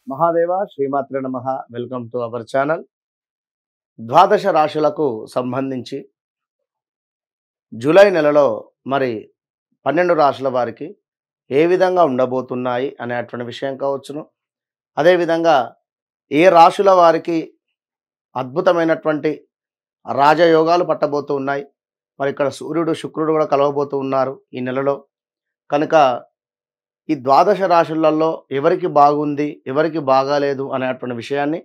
మహాదేవ శ్రీమాత్రే నమః. Welcome to our channel. ద్వాదశ రాశులకు సంబంధించి జూలై నెలలో మరి 12 రాశుల వారికి ఏ విధంగా ఉండబోతున్నాయి అనేటువంటి విషయం కావచ్చును. అదేవిధంగా ఏ రాశుల వారికి అద్భుతమైనటువంటి రాజయోగాలు పట్టబోతూ ఉన్నాయి. మరి ఇక్కడ సూర్యుడు శుక్రుడు కూడా కలవబోతూ ఉన్నారు ఈ నెలలో. కనుక ఈ ద్వాదశ రాశులలో ఎవరికి బాగుంది, ఎవరికి బాగాలేదు అనేటువంటి విషయాన్ని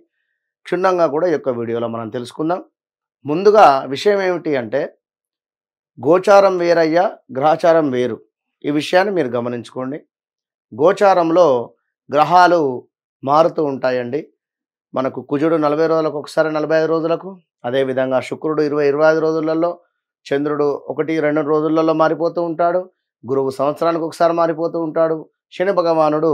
క్షుణ్ణంగా కూడా ఈ యొక్క వీడియోలో మనం తెలుసుకుందాం. ముందుగా విషయం ఏమిటి అంటే, గోచారం వేరయ్యా, గ్రహచారం వేరు. ఈ విషయాన్ని మీరు గమనించుకోండి. గోచారంలో గ్రహాలు మారుతూ ఉంటాయండి. మనకు కుజుడు 40 రోజులకు ఒకసారి, 45 రోజులకు, అదేవిధంగా శుక్రుడు 20-25 రోజులలో, చంద్రుడు 1-2 రోజులలో మారిపోతూ ఉంటాడు, గురువు సంవత్సరానికి ఒకసారి మారిపోతూ ఉంటాడు, శని భగవానుడు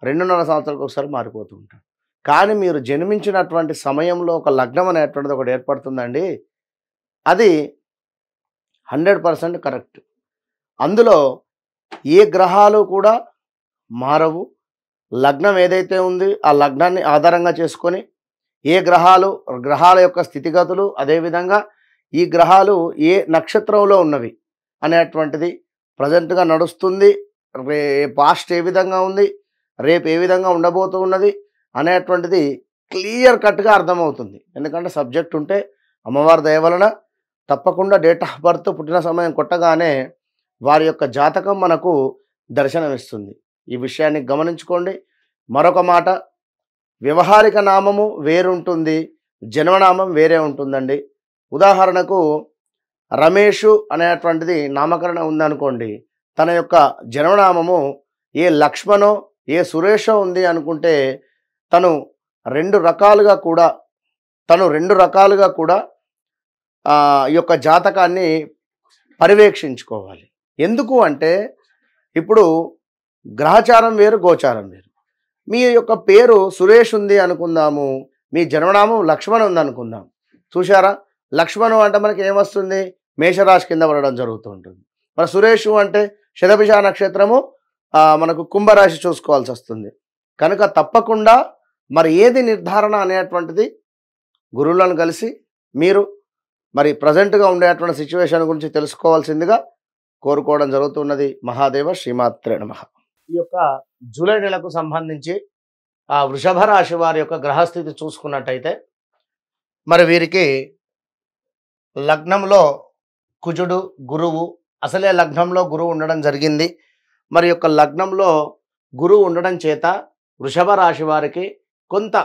2.5 సంవత్సరాలకు ఒకసారి మారిపోతూ ఉంటాడు. కానీ మీరు జన్మించినటువంటి సమయంలో ఒక లగ్నం అనేటువంటిది ఒకటి ఏర్పడుతుందండి. అది 100% కరెక్ట్. అందులో ఏ గ్రహాలు కూడా మారవు. లగ్నం ఏదైతే ఉంది ఆ లగ్నాన్ని ఆధారంగా చేసుకొని ఏ గ్రహాల యొక్క స్థితిగతులు, అదేవిధంగా ఈ గ్రహాలు ఏ నక్షత్రంలో ఉన్నవి అనేటువంటిది ప్రజెంట్గా నడుస్తుంది, పాస్ట్ ఏ విధంగా ఉంది, రేపు ఏ విధంగా ఉండబోతూ ఉన్నది అనేటువంటిది క్లియర్ కట్గా అర్థమవుతుంది. ఎందుకంటే సబ్జెక్ట్ ఉంటే అమ్మవారి దయ వలన తప్పకుండా డేట్ ఆఫ్ బర్త్, పుట్టిన సమయం కొట్టగానే వారి యొక్క జాతకం మనకు దర్శనమిస్తుంది. ఈ విషయాన్ని గమనించుకోండి. మరొక మాట, వ్యవహారిక నామము వేరుంటుంది, జన్మనామం వేరే ఉంటుందండి. ఉదాహరణకు రమేషు అనేటువంటిది నామకరణం ఉందనుకోండి, తన యొక్క జన్మనామము ఏ లక్ష్మణో ఏ సురేషో ఉంది అనుకుంటే తను రెండు రకాలుగా కూడా ఈ యొక్క జాతకాన్ని పర్యవేక్షించుకోవాలి. ఎందుకు అంటే, ఇప్పుడు గ్రహచారం వేరు, గోచారం వేరు. మీ యొక్క పేరు సురేష్ ఉంది అనుకుందాము, మీ జన్మనామం లక్ష్మణ్ ఉంది అనుకుందాం. చూశారా, లక్ష్మణు అంటే మనకి ఏమొస్తుంది, మేషరాశి కింద పడడం జరుగుతూ ఉంటుంది. మరి సురేషు అంటే శతభిష నక్షత్రము మనకు కుంభరాశి చూసుకోవాల్సి వస్తుంది. కనుక తప్పకుండా మరి ఏది నిర్ధారణ అనేటువంటిది గురువులను కలిసి మీరు మరి ప్రజెంట్గా ఉండేటువంటి సిచ్యువేషన్ గురించి తెలుసుకోవాల్సిందిగా కోరుకోవడం జరుగుతున్నది. మహాదేవ శ్రీమాత్రే నమః. ఈ యొక్క జూలై నెలకు సంబంధించి వృషభ రాశి వారి యొక్క గ్రహస్థితి చూసుకున్నట్టయితే, మరి వీరికి లగ్నంలో కుజుడు, గురువు, అసలే లగ్నంలో గురువు ఉండడం జరిగింది. మరి యొక్క లగ్నంలో గురువు ఉండడం చేత వృషభ రాశి వారికి కొంత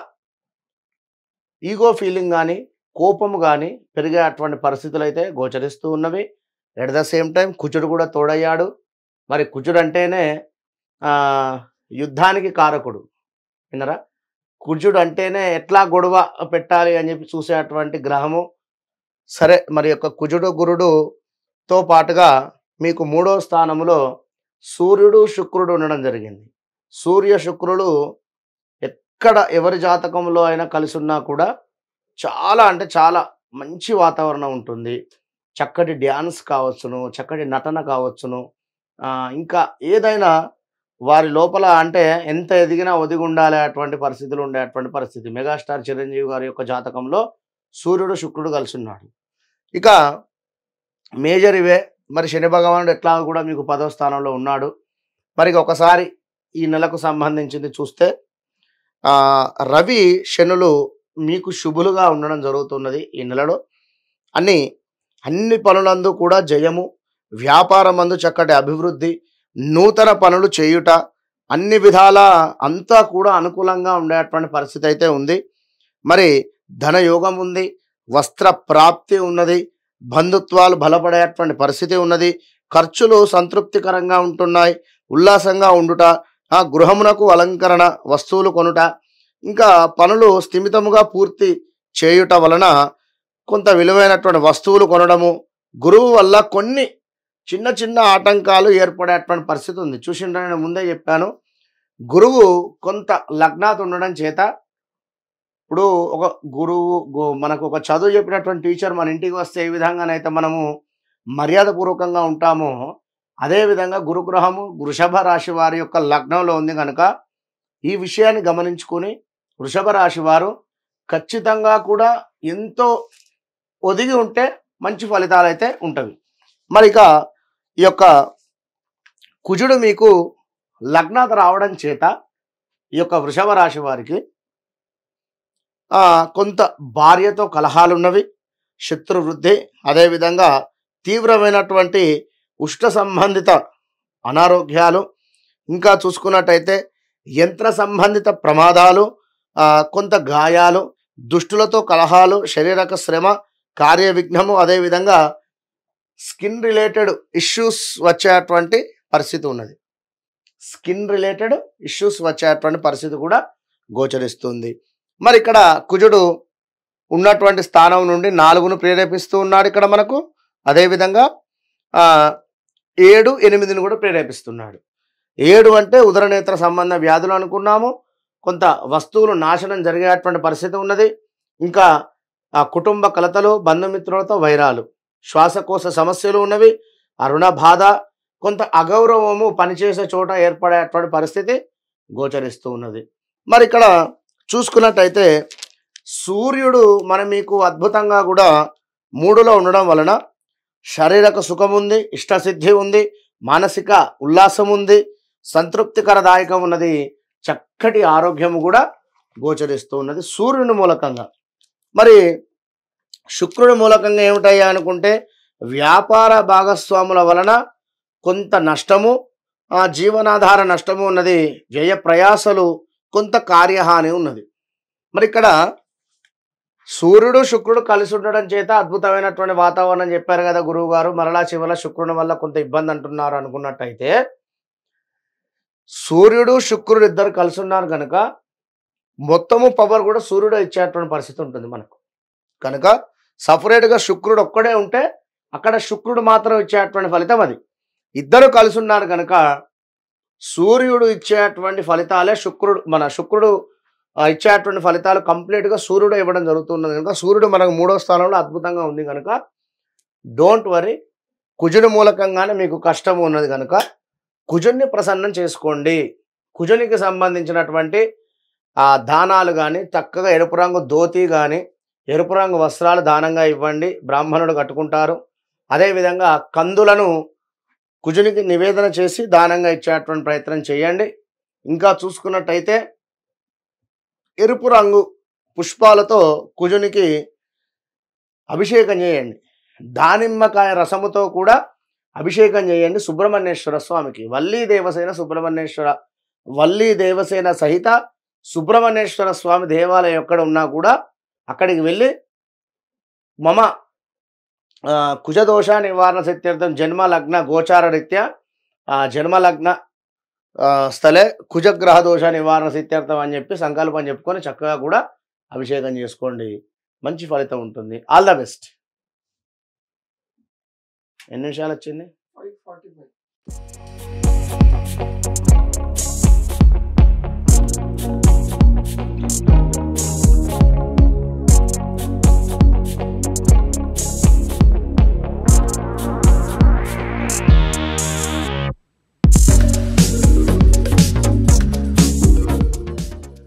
ఈగో ఫీలింగ్ కానీ, కోపము కానీ పెరిగే అటువంటి పరిస్థితులు అయితే గోచరిస్తూ ఉన్నవి. ఎట్ ద సేమ్ టైం కుజుడు కూడా తోడయ్యాడు. మరి కుజుడు అంటేనే యుద్ధానికి కారకుడు. విన్నరా, కుజుడు అంటేనే ఎట్లా గొడవ పెట్టాలి అని చెప్పి చూసేటువంటి గ్రహము. సరే, మరి యొక్క కుజుడు గురుడుతో పాటుగా మీకు 3వ స్థానంలో సూర్యుడు శుక్రుడు ఉండడం జరిగింది. సూర్య శుక్రుడు ఎక్కడ ఎవరి జాతకంలో అయినా కలిసి ఉన్నా కూడా చాలా అంటే చాలా మంచి వాతావరణం ఉంటుంది. చక్కటి డ్యాన్స్ కావచ్చును, చక్కటి నటన కావచ్చును, ఇంకా ఏదైనా వారి లోపల అంటే ఎంత ఎదిగినా ఒదిగి ఉండాలి అటువంటి పరిస్థితులు ఉండేటువంటి పరిస్థితి. మెగాస్టార్ చిరంజీవి గారి యొక్క జాతకంలో సూర్యుడు శుక్రుడు కలిసి ఉన్నాడు. ఇక మేజర్ ఇవే. మరి శని భగవానుడు ఎట్లా కూడా మీకు 10వ స్థానంలో ఉన్నాడు. మరి ఒకసారి ఈ నెలకు సంబంధించింది చూస్తే రవి శనులు మీకు శుభులుగా ఉండడం జరుగుతున్నది. ఈ నెలలో అన్ని పనులందు కూడా జయము, వ్యాపారమందు చక్కటి అభివృద్ధి, నూతన పనులు చేయుట, అన్ని విధాల అంతా కూడా అనుకూలంగా ఉండేటువంటి పరిస్థితి అయితే ఉంది. మరి ధనయోగం ఉంది, వస్త్ర ప్రాప్తి ఉన్నది, బంధుత్వాలు బలపడేటువంటి పరిస్థితి ఉన్నది, ఖర్చులు సంతృప్తికరంగా ఉంటున్నాయి, ఉల్లాసంగా ఉండుట, గృహమునకు అలంకరణ వస్తువులు కొనుట, ఇంకా పనులు స్థిమితముగా పూర్తి చేయుట వలన కొంత విలువైనటువంటి వస్తువులు కొనడము, గురువు వల్ల కొన్ని చిన్న చిన్న ఆటంకాలు ఏర్పడేటువంటి పరిస్థితి ఉంది. చూసిండ్రా, నేను ముందే చెప్పాను, గురువు కొంత లగ్నాత్ ఉండడం చేత, ఇప్పుడు ఒక గురువు మనకు ఒక చదువు చెప్పినటువంటి టీచర్ మన ఇంటికి వస్తే ఏ విధంగానైతే మనము మర్యాదపూర్వకంగా ఉంటామో, అదేవిధంగా గురుగ్రహము వృషభ రాశి వారి యొక్క లగ్నంలో ఉంది కనుక ఈ విషయాన్ని గమనించుకొని వృషభ రాశి వారు ఖచ్చితంగా కూడా ఎంతో ఒదిగి ఉంటే మంచి ఫలితాలు అయితే ఉంటవి. మరి ఇక ఈ యొక్క కుజుడు మీకు లగ్నాత రావడం చేత ఈ యొక్క వృషభ రాశి వారికి కొంత భార్యతో కలహాలు ఉన్నవి, శత్రు వృద్ధి, అదేవిధంగా తీవ్రమైనటువంటి ఉష్ణ సంబంధిత అనారోగ్యాలు, ఇంకా చూసుకున్నట్టయితే యంత్ర సంబంధిత ప్రమాదాలు, కొంత గాయాలు, దుష్టులతో కలహాలు, శారీరక శ్రమ, కార్య విఘ్నము, అదేవిధంగా స్కిన్ రిలేటెడ్ ఇష్యూస్ వచ్చేటువంటి పరిస్థితి ఉన్నది. స్కిన్ రిలేటెడ్ ఇష్యూస్ వచ్చేటువంటి పరిస్థితి కూడా గోచరిస్తుంది. మరి ఇక్కడ కుజుడు ఉన్నటువంటి స్థానం నుండి 4ను ప్రేరేపిస్తూ ఉన్నాడు ఇక్కడ మనకు. అదేవిధంగా 7, 8ని కూడా ప్రేరేపిస్తున్నాడు. 7 అంటే ఉదరనేత్ర సంబంధ వ్యాధులు అనుకున్నాము, కొంత వస్తువులు నాశనం జరిగేటువంటి పరిస్థితి ఉన్నది. ఇంకా కుటుంబ కలతలు, బంధుమిత్రులతో వైరాలు, శ్వాసకోశ సమస్యలు ఉన్నవి, రుణ బాధ, కొంత అగౌరవము పనిచేసే చోట ఏర్పడేటువంటి పరిస్థితి గోచరిస్తూ ఉన్నది. మరి ఇక్కడ చూసుకున్నట్టయితే సూర్యుడు మీకు అద్భుతంగా కూడా 3లో ఉండడం వలన శారీరక సుఖం ఉంది, ఇష్టసిద్ధి ఉంది, మానసిక ఉల్లాసం ఉంది, సంతృప్తికరదాయకం ఉన్నది, చక్కటి ఆరోగ్యం కూడా గోచరిస్తూ ఉన్నది సూర్యుని మూలకంగా. మరి శుక్రుడి మూలకంగా ఏమిటయ్యా అనుకుంటే వ్యాపార భాగస్వాముల వలన కొంత నష్టము, జీవనాధార నష్టము ఉన్నది, వ్యయ ప్రయాసలు, కొంత కార్యహాని ఉన్నది. మరి ఇక్కడ సూర్యుడు శుక్రుడు కలిసి ఉండడం చేత అద్భుతమైనటువంటి వాతావరణం చెప్పారు కదా గురువు గారు. మరలా చివర శుక్రుని వల్ల కొంత ఇబ్బంది అంటున్నారు అనుకున్నట్టయితే సూర్యుడు శుక్రుడు ఇద్దరు కలిసి ఉన్నారు కనుక మొత్తము పవర్ కూడా సూర్యుడు ఇచ్చేటువంటి పరిస్థితి ఉంటుంది మనకు. కనుక సపరేట్గా శుక్రుడు ఒక్కడే ఉంటే అక్కడ శుక్రుడు మాత్రం ఇచ్చేటువంటి ఫలితం అది. ఇద్దరు కలిసి ఉన్నారు కనుక సూర్యుడు ఇచ్చేటువంటి ఫలితాలే శుక్రుడు ఇచ్చేటువంటి ఫలితాలు కంప్లీట్గా సూర్యుడు ఇవ్వడం జరుగుతున్నది కనుక సూర్యుడు మనకు 3వ స్థానంలో అద్భుతంగా ఉంది కనుక డోంట్ వరీ. కుజుని మూలకంగానే మీకు కష్టం ఉన్నది కనుక కుజుని ప్రసన్నం చేసుకోండి. కుజునికి సంబంధించినటువంటి దానాలు కానీ, చక్కగా ఎరుపు రంగు ధోతి కానీ, ఎరుపు రంగు వస్త్రాలు దానంగా ఇవ్వండి, బ్రాహ్మణుడు కట్టుకుంటారు. అదేవిధంగా కందులను కుజునికి నివేదన చేసి దానంగా ఇచ్చేటువంటి ప్రయత్నం చేయండి. ఇంకా చూసుకున్నట్టయితే ఎరుపు రంగు పుష్పాలతో కుజునికి అభిషేకం చేయండి. దానిమ్మకాయ రసముతో కూడా అభిషేకం చేయండి సుబ్రహ్మణ్యేశ్వర స్వామికి. వల్లీ దేవసేన సహిత సుబ్రహ్మణ్యేశ్వర స్వామి దేవాలయం ఎక్కడ ఉన్నా కూడా అక్కడికి వెళ్ళి మమ కుజదోష నివారణ సిద్ధ్యర్థం జన్మలగ్న గోచార రీత్యా జన్మలగ్న స్థలే కుజగ్రహ దోష నివారణ సిద్ధ్యర్థం అని చెప్పి సంకల్పం చెప్పుకొని చక్కగా కూడా అభిషేకం చేసుకోండి, మంచి ఫలితం ఉంటుంది. All the best. ఎన్ని నిమిషాలు వచ్చింది? 5:45.